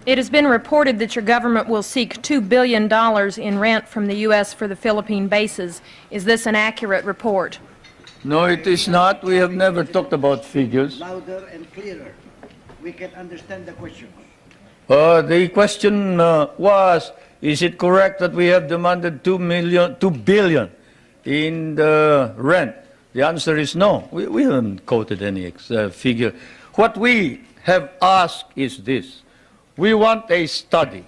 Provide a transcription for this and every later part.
It has been reported that your government will seek $2 billion in rent from the U.S. for the Philippine bases. Is this an accurate report? No, it is not. We have never talked about figures. Louder and clearer. We can understand the question. The question was, is it correct that we have demanded $2 billion in the rent? The answer is no. We haven't quoted any figure. What we have asked is this. We want a study.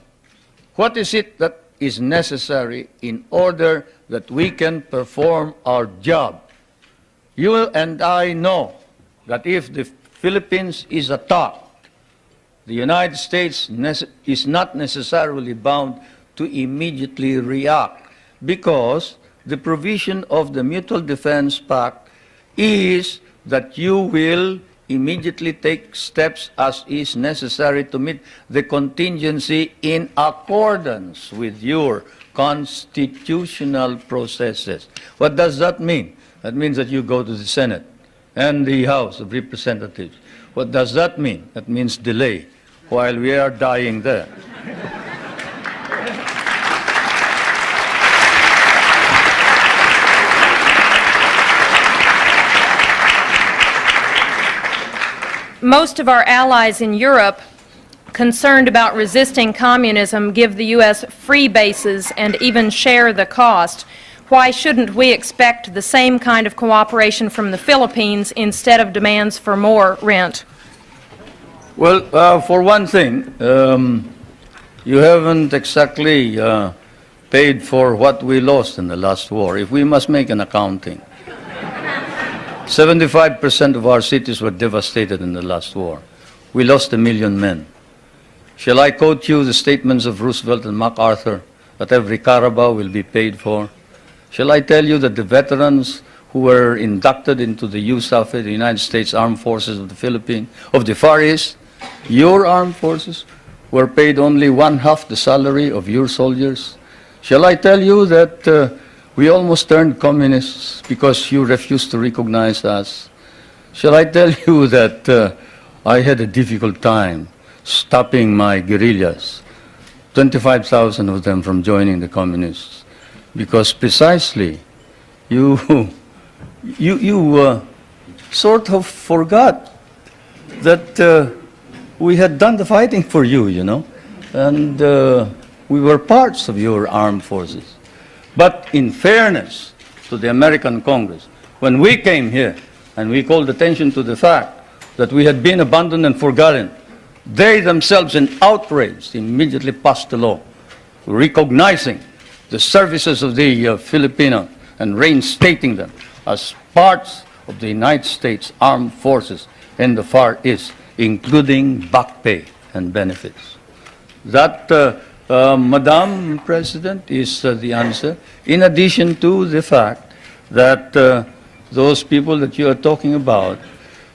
What is it that is necessary in order that we can perform our job? You and I know that if the Philippines is attacked, the United States is not necessarily bound to immediately react, because the provision of the Mutual Defense Pact is that you will immediately take steps as is necessary to meet the contingency in accordance with your constitutional processes. What does that mean? That means that you go to the Senate and the House of Representatives. What does that mean? That means delay while we are dying there. Most of our allies in Europe, concerned about resisting communism, give the U.S. free bases and even share the cost. Why shouldn't we expect the same kind of cooperation from the Philippines instead of demands for more rent? Well, for one thing, you haven't exactly paid for what we lost in the last war. If we must make an accounting, 75% of our cities were devastated in the last war. We lost 1 million men. Shall I quote you the statements of Roosevelt and MacArthur that every Carabao will be paid for? Shall I tell you that the veterans who were inducted into the USAF, the United States Armed Forces of the Philippines, of the Far East, your armed forces, were paid only 1/2 the salary of your soldiers? Shall I tell you that we almost turned communists because you refused to recognize us? Shall I tell you that I had a difficult time stopping my guerrillas, 25,000 of them from joining the communists, because precisely you sort of forgot that we had done the fighting for you, you know, and we were parts of your armed forces. But in fairness to the American Congress, when we came here and we called attention to the fact that we had been abandoned and forgotten, they themselves in outrage immediately passed a law recognizing the services of the Filipino and reinstating them as parts of the United States Armed Forces in the Far East, including back pay and benefits. That, Madam President, is the answer, in addition to the fact that those people that you are talking about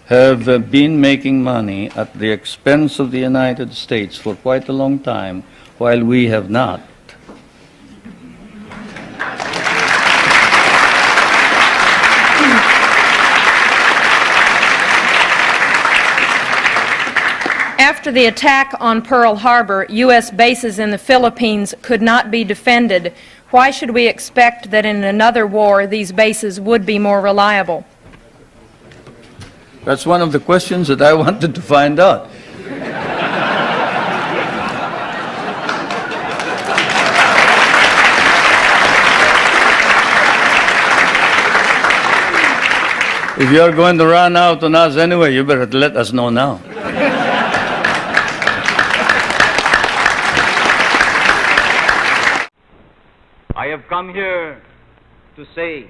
have been making money at the expense of the United States for quite a long time, while we have not. After the attack on Pearl Harbor, U.S. bases in the Philippines could not be defended. Why should we expect that in another war these bases would be more reliable? That's one of the questions that I wanted to find out. If you're going to run out on us anyway, you better let us know now. I have come here to say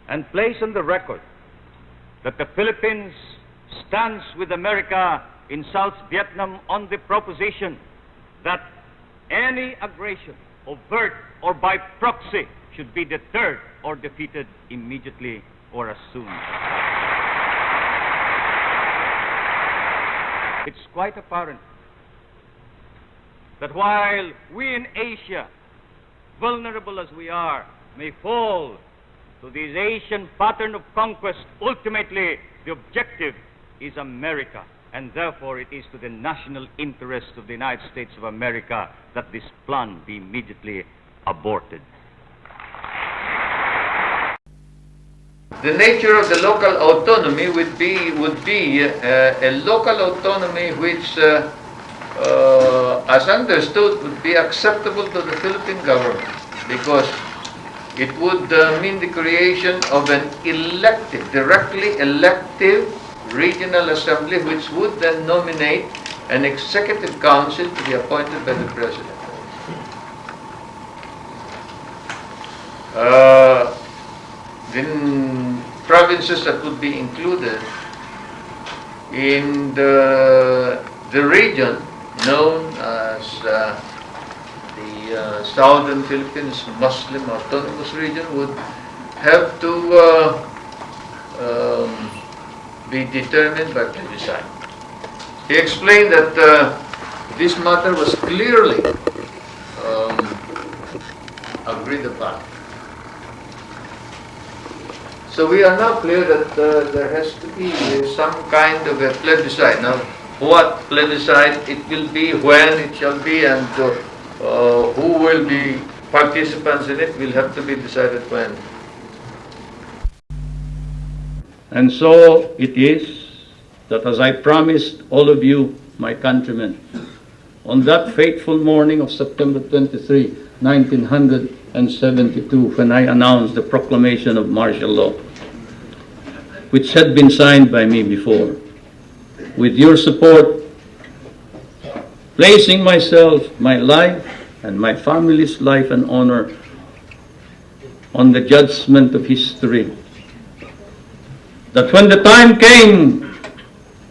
and place on the record that the Philippines stands with America in South Vietnam on the proposition that any aggression, overt or by proxy, should be deterred or defeated immediately or as soon. It's quite apparent that while we in Asia, vulnerable as we are, may fall to this Asian pattern of conquest, ultimately the objective is America and therefore it is to the national interest of the United States of America that this plan be immediately aborted. The nature of the local autonomy would be a local autonomy which, as understood, would be acceptable to the Philippine government, because it would mean the creation of an elective, directly elective regional assembly, which would then nominate an executive council to be appointed by the president. The provinces that would be included in the region known as the Southern Philippines Muslim Autonomous Region would have to be determined by plebiscite. He explained that this matter was clearly agreed upon. So we are now clear that there has to be some kind of a plebiscite. Now, what plebiscite it will be, when it shall be, and who will be participants in it will have to be decided when. And so it is that, as I promised all of you, my countrymen, on that fateful morning of September 23, 1972, when I announced the proclamation of martial law, which had been signed by me before, with your support, placing myself, my life, and my family's life and honor on the judgment of history, that when the time came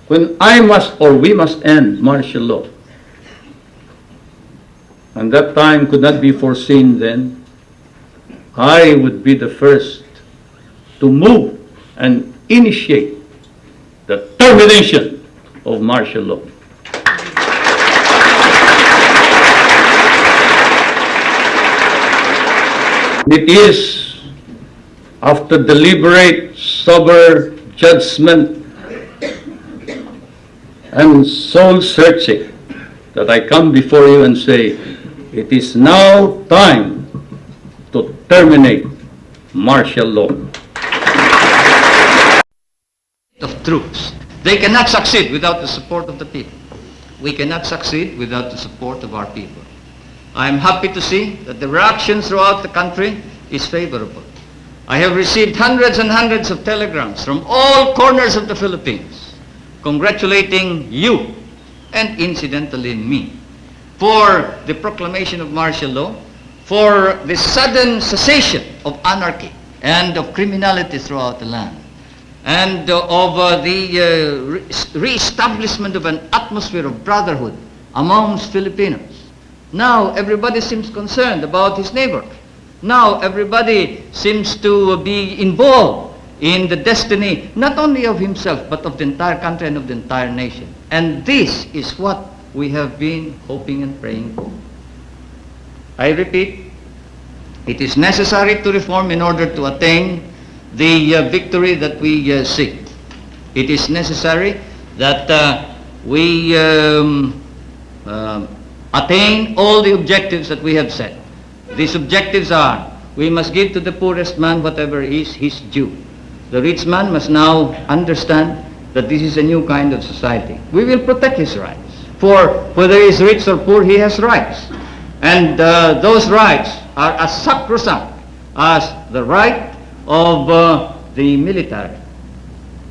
when I must, or we must, end martial law, and that time could not be foreseen then, I would be the first to move and initiate the termination of martial law. It is after deliberate, sober judgment and soul searching that I come before you and say, it is now time to terminate martial law. Of troops. They cannot succeed without the support of the people. We cannot succeed without the support of our people. I am happy to see that the reaction throughout the country is favorable. I have received hundreds and hundreds of telegrams from all corners of the Philippines congratulating you, and incidentally me, for the proclamation of martial law, for the sudden cessation of anarchy and of criminality throughout the land, and of the re-establishment of an atmosphere of brotherhood amongst Filipinos. Now everybody seems concerned about his neighbor. Now everybody seems to be involved in the destiny not only of himself but of the entire country and of the entire nation. And this is what we have been hoping and praying for. I repeat, it is necessary to reform in order to attain the victory that we seek. It is necessary that we attain all the objectives that we have set. These objectives are, we must give to the poorest man whatever is his due. The rich man must now understand that this is a new kind of society. We will protect his rights. For whether he is rich or poor, he has rights. And those rights are as sacrosanct as the right of the military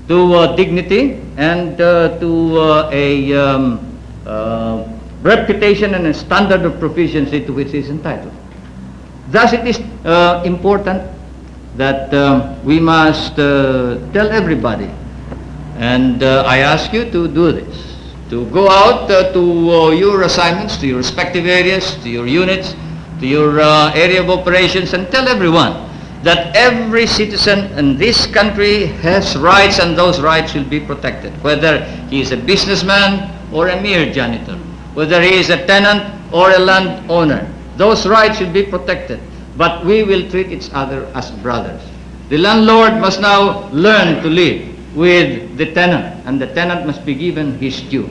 to dignity and to a reputation and a standard of proficiency to which he is entitled. Thus it is important that we must tell everybody, and I ask you to do this, to go out to your assignments, to your respective areas, to your units, to your area of operations, and tell everyone that every citizen in this country has rights, and those rights will be protected, whether he is a businessman or a mere janitor, whether he is a tenant or a landowner. Those rights will be protected, but we will treat each other as brothers. The landlord must now learn to live with the tenant, and the tenant must be given his due.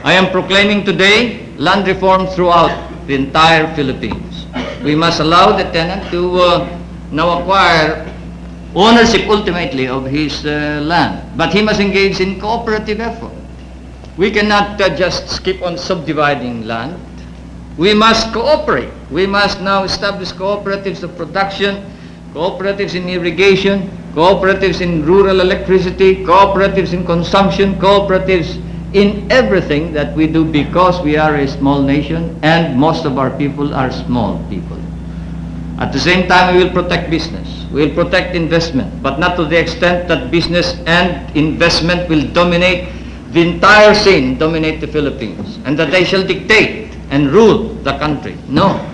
I am proclaiming today land reform throughout the entire Philippines. We must allow the tenant to now acquire ownership ultimately of his land, but he must engage in cooperative effort. We cannot just keep on subdividing land. We must cooperate. We must now establish cooperatives of production, cooperatives in irrigation, cooperatives in rural electricity, cooperatives in consumption, cooperatives in everything that we do, because we are a small nation and most of our people are small people. At the same time, we will protect business. We will protect investment, but not to the extent that business and investment will dominate the entire scene, dominate the Philippines, and that they shall dictate and rule the country. No.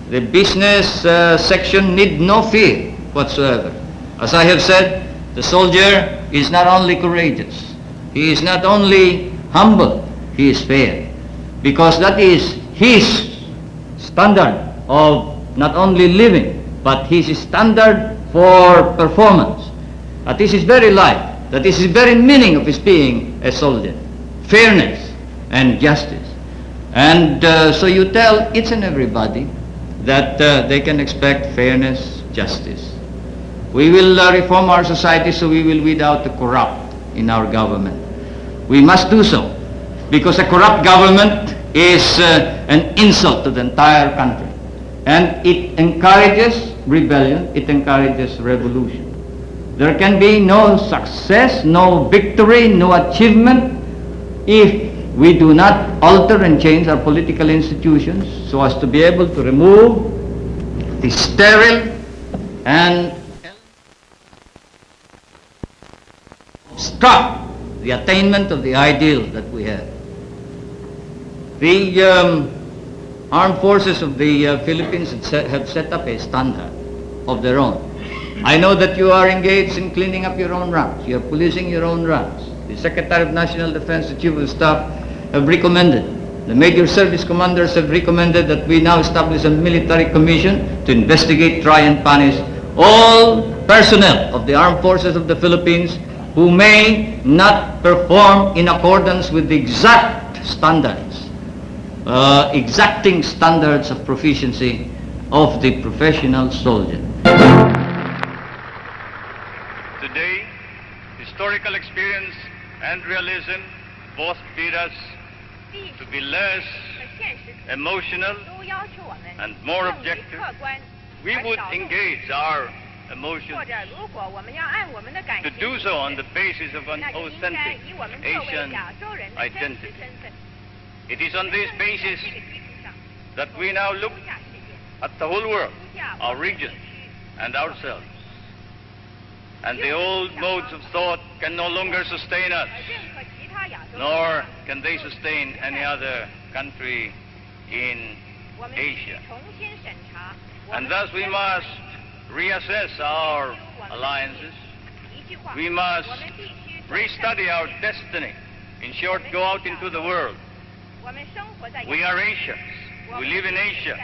The business section need no fear whatsoever. As I have said, the soldier is not only courageous, he is not only humble, he is fair, because that is his standard of not only living, but his standard for performance. That is his very life. That is the very meaning of his being a soldier. Fairness and justice. And so you tell each and everybody that they can expect fairness, justice. We will reform our society so we will weed out the corrupt in our government. We must do so, because a corrupt government is an insult to the entire country. And it encourages rebellion, it encourages revolution. There can be no success, no victory, no achievement if we do not alter and change our political institutions so as to be able to remove the sterile and obstruct the attainment of the ideal that we have. The armed forces of the Philippines have set up a standard of their own. I know that you are engaged in cleaning up your own ranks. You are policing your own ranks. The Secretary of National Defense, the Chief of Staff have recommended, the major service commanders have recommended that we now establish a military commission to investigate, try and punish all personnel of the armed forces of the Philippines who may not perform in accordance with the exact standards, exacting standards of proficiency of the professional soldier. Today, historical experience and realism both bid us to be less emotional and more objective. We would engage our emotions to do so on the basis of an authentic Asian identity. It is on this basis that we now look at the whole world, our region, and ourselves. And the old modes of thought can no longer sustain us, nor can they sustain any other country in Asia. And thus we must reassess our alliances. We must restudy our destiny. In short, go out into the world. We are Asians. We live in Asia.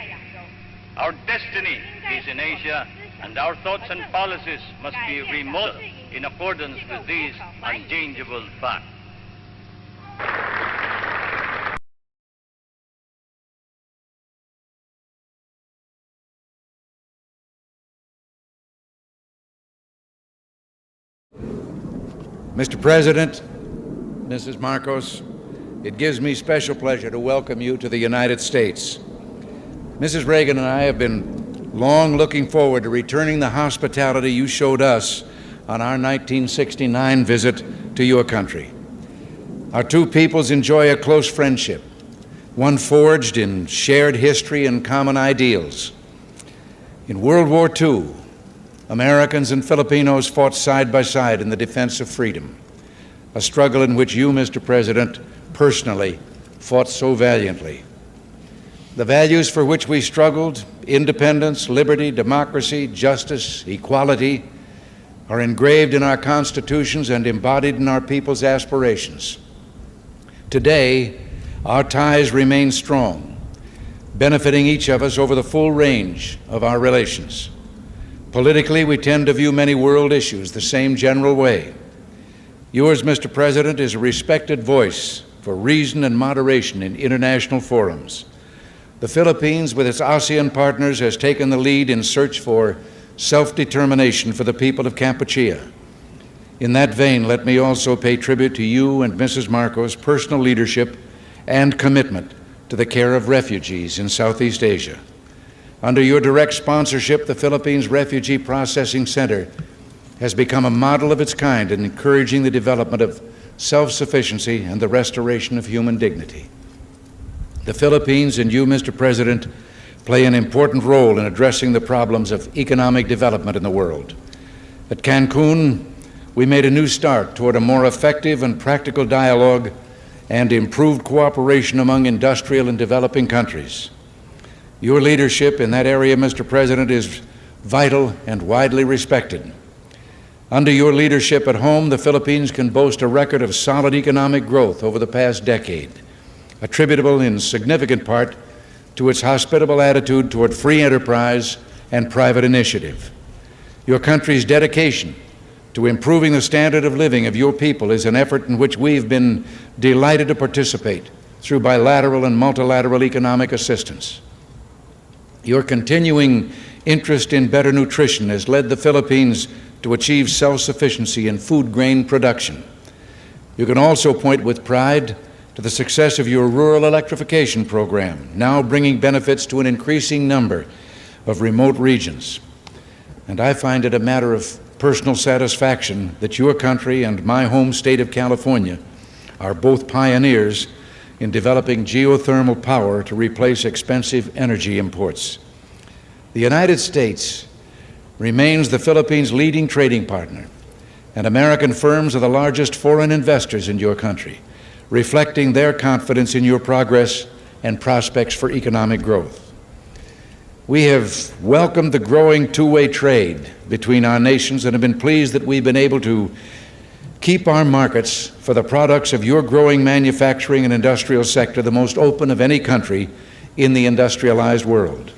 Our destiny is in Asia, and our thoughts and policies must be remodeled in accordance with these unchangeable facts. Mr. President, Mrs. Marcos, it gives me special pleasure to welcome you to the United States. Mrs. Reagan and I have been long looking forward to returning the hospitality you showed us on our 1969 visit to your country. Our two peoples enjoy a close friendship, one forged in shared history and common ideals. In World War II, Americans and Filipinos fought side by side in the defense of freedom, a struggle in which you, Mr. President, personally fought so valiantly. The values for which we struggled, independence, liberty, democracy, justice, equality, are engraved in our constitutions and embodied in our people's aspirations. Today, our ties remain strong, benefiting each of us over the full range of our relations. Politically, we tend to view many world issues the same general way. Yours, Mr. President, is a respected voice for reason and moderation in international forums. The Philippines, with its ASEAN partners, has taken the lead in search for self-determination for the people of Kampuchea. In that vein, let me also pay tribute to you and Mrs. Marcos' personal leadership and commitment to the care of refugees in Southeast Asia. Under your direct sponsorship, the Philippines Refugee Processing Center has become a model of its kind in encouraging the development of self-sufficiency and the restoration of human dignity. The Philippines and you, Mr. President, play an important role in addressing the problems of economic development in the world. At Cancun, we made a new start toward a more effective and practical dialogue and improved cooperation among industrial and developing countries. Your leadership in that area, Mr. President, is vital and widely respected. Under your leadership at home, the Philippines can boast a record of solid economic growth over the past decade, attributable in significant part to its hospitable attitude toward free enterprise and private initiative. Your country's dedication to improving the standard of living of your people is an effort in which we've been delighted to participate through bilateral and multilateral economic assistance. Your continuing interest in better nutrition has led the Philippines to achieve self-sufficiency in food grain production. You can also point with pride to the success of your rural electrification program, now bringing benefits to an increasing number of remote regions. And I find it a matter of personal satisfaction that your country and my home state of California are both pioneers in developing geothermal power to replace expensive energy imports. The United States remains the Philippines' leading trading partner, and American firms are the largest foreign investors in your country, reflecting their confidence in your progress and prospects for economic growth. We have welcomed the growing two-way trade between our nations and have been pleased that we've been able to keep our markets for the products of your growing manufacturing and industrial sector the most open of any country in the industrialized world.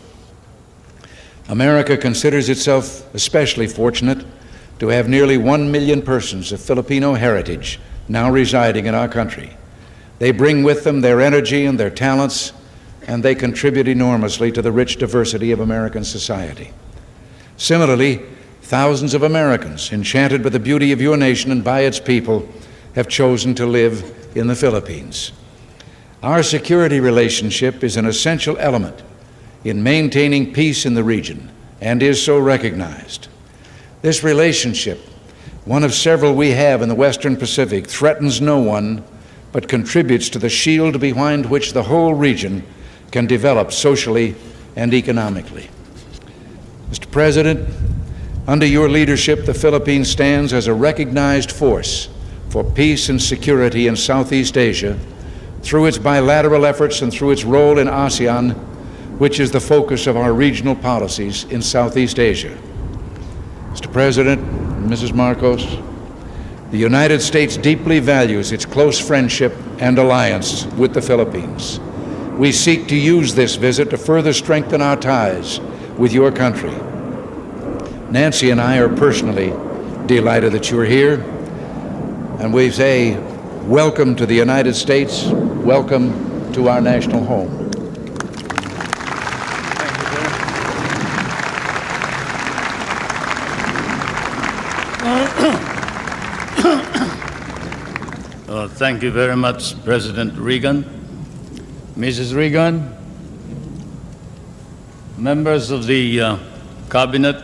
America considers itself especially fortunate to have nearly 1 million persons of Filipino heritage now residing in our country. They bring with them their energy and their talents, and they contribute enormously to the rich diversity of American society. Similarly, thousands of Americans, enchanted by the beauty of your nation and by its people, have chosen to live in the Philippines. Our security relationship is an essential element in maintaining peace in the region and is so recognized. This relationship, one of several we have in the Western Pacific, threatens no one but contributes to the shield behind which the whole region can develop socially and economically. Mr. President, under your leadership, the Philippines stands as a recognized force for peace and security in Southeast Asia through its bilateral efforts and through its role in ASEAN, which is the focus of our regional policies in Southeast Asia. Mr. President, Mrs. Marcos, the United States deeply values its close friendship and alliance with the Philippines. We seek to use this visit to further strengthen our ties with your country. Nancy and I are personally delighted that you're here, and we say welcome to the United States, welcome to our national home. Thank you very much, President Reagan. Mrs. Reagan, members of the Cabinet,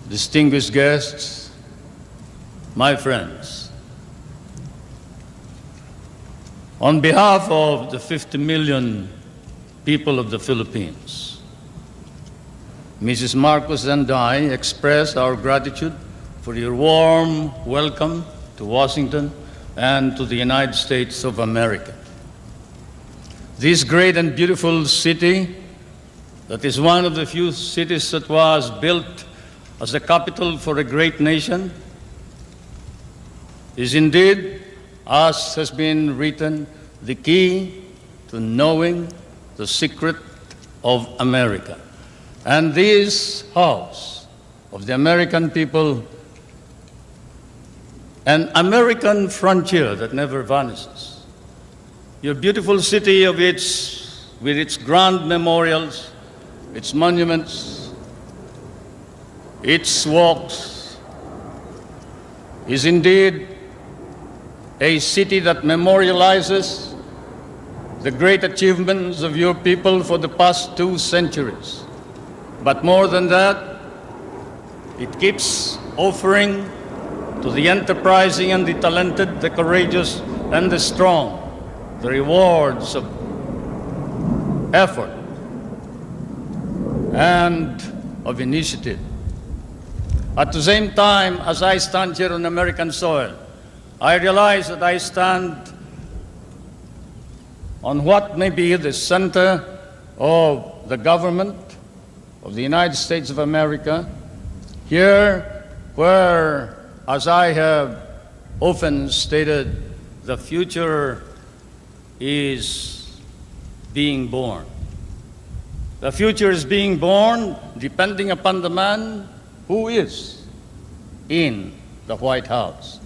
distinguished guests, my friends. On behalf of the 50 million people of the Philippines, Mrs. Marcos and I express our gratitude for your warm welcome to Washington and to the United States of America. This great and beautiful city, that is one of the few cities that was built as a capital for a great nation, is indeed, as has been written, the key to knowing the secret of America. And this house of the American people an American frontier that never vanishes. Your beautiful city with its grand memorials, its monuments, its walks, is indeed a city that memorializes the great achievements of your people for the past 2 centuries. But more than that, it keeps offering to the enterprising and the talented, the courageous and the strong, the rewards of effort and of initiative. At the same time, as I stand here on American soil, I realize that I stand on what may be the center of the government of the United States of America, here where, as I have often stated, the future is being born. The future is being born depending upon the man who is in the White House.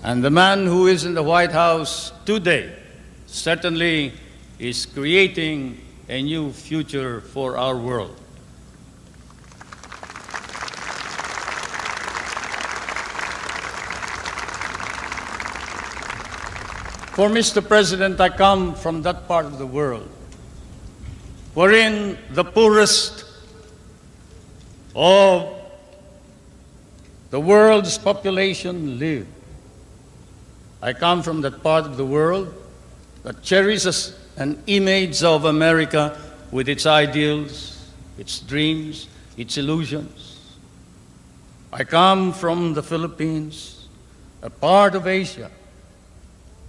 And the man who is in the White House today certainly is creating a new future for our world. For Mr. President, I come from that part of the world wherein the poorest of the world's population live. I come from that part of the world that cherishes an image of America with its ideals, its dreams, its illusions. I come from the Philippines, a part of Asia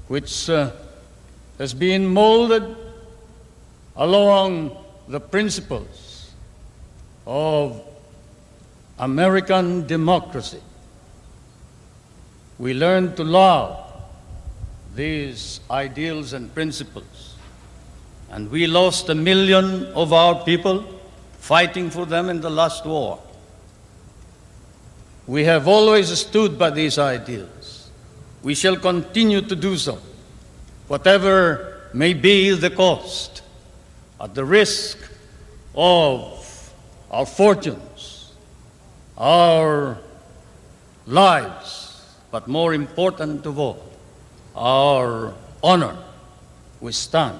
which has been molded along the principles of American democracy. We learned to love these ideals and principles, and we lost 1 million of our people fighting for them in the last war. We have always stood by these ideals. We shall continue to do so, whatever may be the cost, at the risk of our fortunes, our lives, but more important of all, our honor. We stand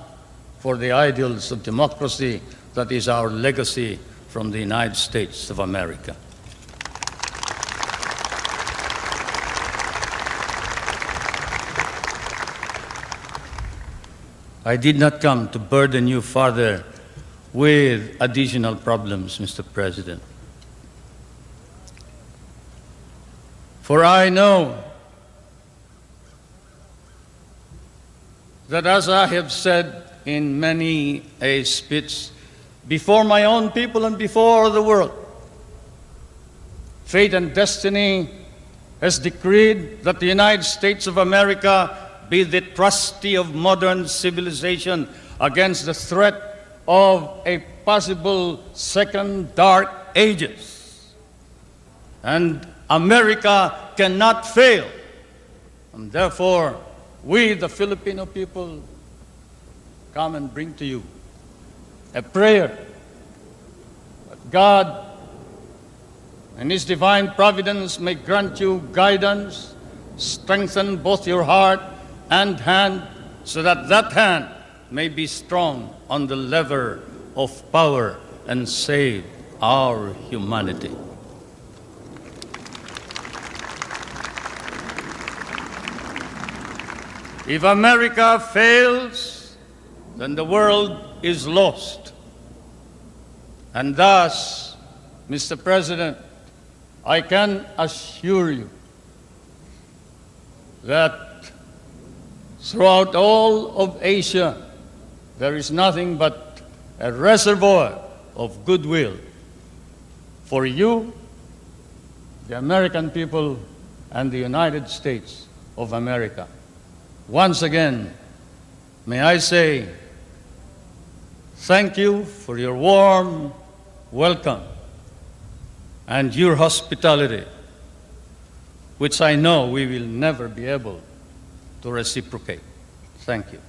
for the ideals of democracy that is our legacy from the United States of America. I did not come to burden you further with additional problems, Mr. President. For I know that, as I have said in many a speech before my own people and before the world, fate and destiny has decreed that the United States of America be the trustee of modern civilization against the threat of a possible second dark ages. And America cannot fail. And therefore, we, the Filipino people, come and bring to you a prayer that God and His divine providence may grant you guidance, strengthen both your heart and hand, so that that hand may be strong on the lever of power and save our humanity. If America fails, then the world is lost. And thus, Mr. President, I can assure you that throughout all of Asia, there is nothing but a reservoir of goodwill for you, the American people, and the United States of America. Once again, may I say thank you for your warm welcome and your hospitality, which I know we will never be able to reciprocate. Thank you.